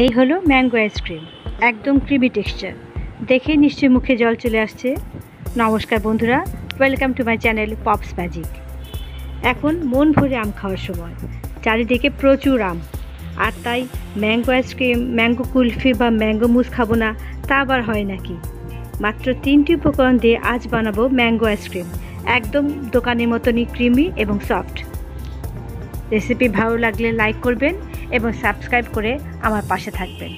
এই হলো mango ice cream, একদম ক্রিমি টেক্সচার। দেখেই নিশ্চয়ই মুখে জল চলে আসছে। নমস্কার বন্ধুরা, welcome to my channel pops magic. এখন মন ভরে আম খাওয়ার সময়, চারিদিকে প্রচুর আম, আর তাই ম্যাঙ্গো আইসক্রিম, ম্যাঙ্গো কুলফি বা ম্যাঙ্গো মুস খাবো না তা আবার হয় নাকি। মাত্র 3টি উপকরণ দিয়ে আজ বানাবো ম্যাঙ্গো আইসক্রিম, একদম দোকানের মতনই ক্রিমি এবং সফট। রেসিপি ভালো লাগলে লাইক করবেন এবং সাবস্ক্রাইব করে আমার পাশে থাকবেন।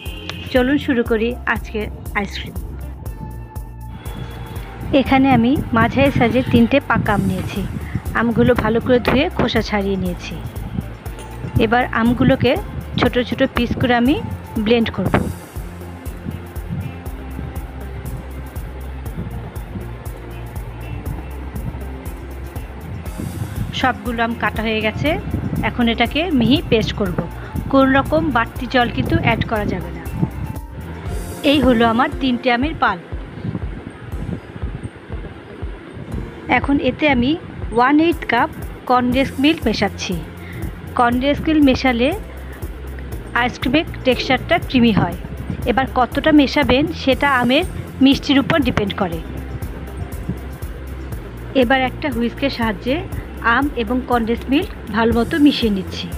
চলুন শুরু করি আজকের আইসক্রিম। এখানে আমি মাঝারি সাইজের 3টে পাকা আম নিয়েছি। আমগুলো ভালো করে ধুয়ে খোসা ছাড়িয়ে নিয়েছি। এবার আমগুলোকে ছোট ছোট পিস করে আমি ব্লেন্ড করব। সবগুলো আম কাটা হয়ে গেছে। এখন এটাকে মিহি পেস্ট করব। কোনো রকম বাড়তি জল কিন্তু অ্যাড করা যাবে না। এই হলো আমার 3টে আমের পাল্প। এখন এতে আমি 1/8 কাপ কনডেন্সড মিল্ক মেশাচ্ছি। কনডেন্সড মিল্ক মেশালে আইসক্রিমের টেক্সচারটা ক্রিমি হয়। এবার কতটা মেশাবেন সেটা আমের মিষ্টির উপর ডিপেন্ড করে। এবার একটা হুইস্কের সাহায্যে আম এবং কনডেন্সড মিল্ক ভালো মতো মিশিয়ে নিচ্ছি।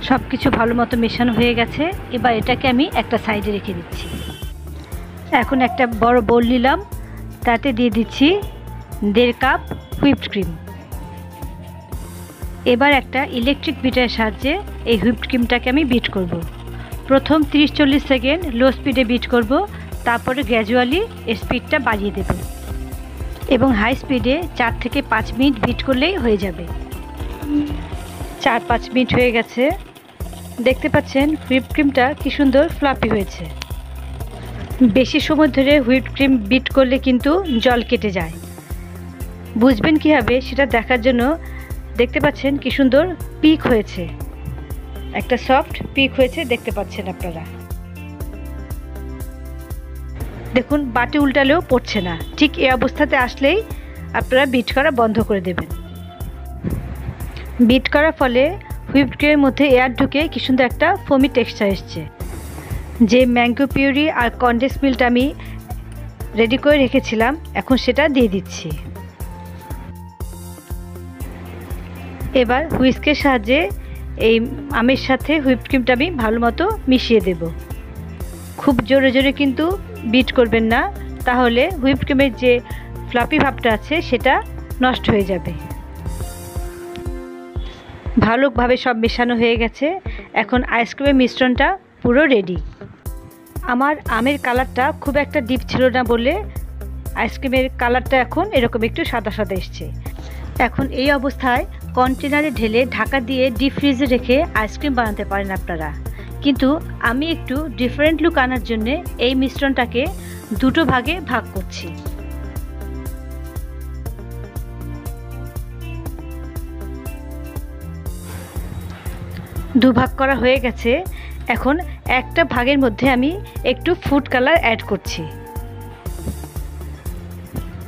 সব কিছু ভালো মতো মেশানো হয়ে গেছে। এবার এটাকে আমি একটা সাইডে রেখে দিচ্ছি। এখন একটা বড় বোল নিলাম, তাতে দিয়ে দিচ্ছি 1.5 কাপ হুইপড ক্রিম। এবার একটা ইলেকট্রিক বিটারের সাহায্যে এই হুইপড ক্রিমটাকে আমি বিট করব। প্রথম 30-40 সেকেন্ড লো স্পিডে বিট করব, তারপরে গ্র্যাজুয়ালি স্পিডটা বাড়িয়ে দেব এবং হাই স্পিডে 4 থেকে 5 মিনিট বিট করলেই হয়ে যাবে। 4-5 মিনিট হয়ে গেছে। দেখতে পাচ্ছেন হুইপড ক্রিমটা কি সুন্দর ফ্লাফি হয়েছে। বেশি সময় ধরে হুইপড ক্রিম বিট করলে কিন্তু জল কেটে যায়। বুঝবেন কীভাবে সেটা দেখার জন্য দেখতে পাচ্ছেন কি সুন্দর পিক হয়েছে, একটা সফট পিক হয়েছে, দেখতে পাচ্ছেন আপনারা। দেখুন বাটি উল্টালেও পড়ছে না। ঠিক এই অবস্থাতে আসলেই আপনারা বিট করা বন্ধ করে দেবেন। বিট করার ফলে হুইপড ক্রিমের মধ্যে এয়ার ঢুকে কি সুন্দর একটা ফোমি টেক্সচার এসছে। যে ম্যাঙ্গো পিউরি আর কনডেন্সড মিল্ক আমি রেডি করে রেখেছিলাম, এখন সেটা দিয়ে দিচ্ছি। এবার হুইস্কের সাহায্যে এই আমের সাথে হুইপড ক্রিমটা আমি ভালো মতো মিশিয়ে দেব। খুব জোরে জোরে কিন্তু বিট করবেন না, তাহলে হুইপড ক্রিমের যে ফ্লাফি ভাবটা আছে সেটা নষ্ট হয়ে যাবে। ভালোভাবে সব মেশানো হয়ে গেছে। এখন আইসক্রিমের মিশ্রণটা পুরো রেডি। আমার আমের কালারটা খুব একটা ডিপ ছিল না বলে আইসক্রিমের কালারটা এখন এরকম একটু সাদা সাদা এসছে। এখন এই অবস্থায় কন্টেনারে ঢেলে ঢাকা দিয়ে ডিপ ফ্রিজে রেখে আইসক্রিম বানাতে পারেন আপনারা। কিন্তু আমি একটু ডিফারেন্ট লুক আনার জন্যে এই মিশ্রণটাকে 2টো ভাগে ভাগ করছি। দুভাগ করা হয়ে গেছে। এখন একটা ভাগের মধ্যে আমি একটু ফুড কালার অ্যাড করছি,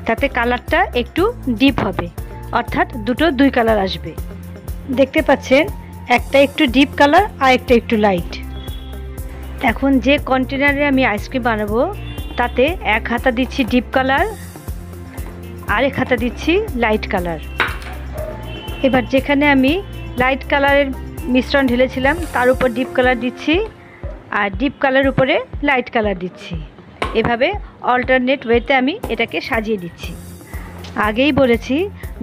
তাতে কালারটা একটু ডিপ হবে, অর্থাৎ দুটো 2 কালার আসবে। দেখতে পাচ্ছেন একটা একটু ডিপ কালার আর একটা একটু লাইট। এখন যে কন্টেনারে আমি আইসক্রিম বানাবো তাতে 1 হাতা দিচ্ছি ডিপ কালার আর 1 হাতা দিচ্ছি লাইট কালার। এবার যেখানে আমি লাইট কালারের মিশ্রণ ঢেলেছিলাম তার উপর ডিপ কালার দিচ্ছি আর ডিপ কালার উপরে লাইট কালার দিচ্ছি। এভাবে অল্টারনেট ওয়েতে আমি এটাকে সাজিয়ে দিচ্ছি। আগেই বলেছি,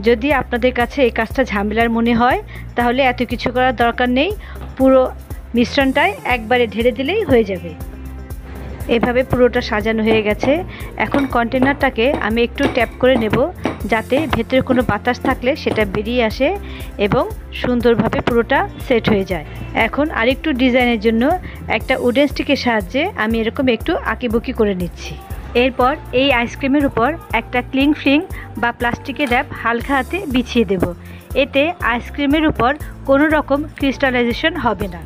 যদি আপনাদের কাছে এই কাজটা ঝামেলার মনে হয় তাহলে এত কিছু করার দরকার নেই, পুরো মিশ্রণটাই একবারে ঢেলে দিলেই হয়ে যাবে। এভাবে পুরোটা সাজানো হয়ে গেছে। এখন কন্টেনারটাকে আমি একটু ট্যাপ করে নেব, যাতে ভেতরে কোনো বাতাস থাকলে সেটা বেরিয়ে আসে এবং সুন্দরভাবে পুরোটা সেট হয়ে যায়। এখন আরেকটু ডিজাইনের জন্য একটা উডেন স্টিকের সাহায্যে আমি এরকম একটু আঁকিবুকি করে নিচ্ছি। এরপর এই আইসক্রিমের উপর একটা ক্লিং ফিল্ম বা প্লাস্টিকের র্যাপ হালকা হাতে বিছিয়ে দেব। এতে আইসক্রিমের উপর কোনো রকম ক্রিস্টালাইজেশন হবে না।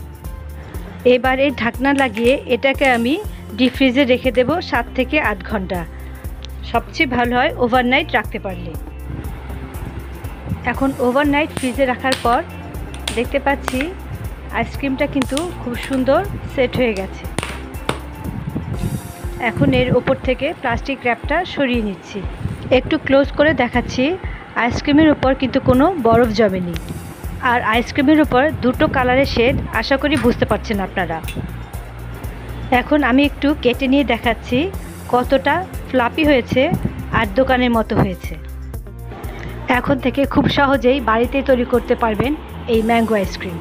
এবার এই ঢাকনা লাগিয়ে এটাকে আমি ডিপ ফ্রিজে রেখে দেব 7 থেকে 8 ঘন্টা। সবচেয়ে ভালো হয় ওভারনাইট রাখতে পারলে। এখন ওভারনাইট ফ্রিজে রাখার পর দেখতে পাচ্ছি আইসক্রিমটা কিন্তু খুব সুন্দর সেট হয়ে গেছে। এখন এর ওপর থেকে প্লাস্টিক র্যাপটা সরিয়ে নিচ্ছি। একটু ক্লোজ করে দেখাচ্ছি, আইসক্রিমের উপর কিন্তু কোনো বরফ জমেনি। আর আইসক্রিমের উপর দুটো কালারের শেড, আশা করি বুঝতে পারছেন আপনারা। এখন আমি একটু কেটে নিয়ে দেখাচ্ছি কতটা ফ্লাপি হয়েছে আর দোকানের মতো হয়েছে। এখন থেকে খুব সহজেই বাড়িতেই তৈরি করতে পারবেন এই ম্যাঙ্গো আইসক্রিম।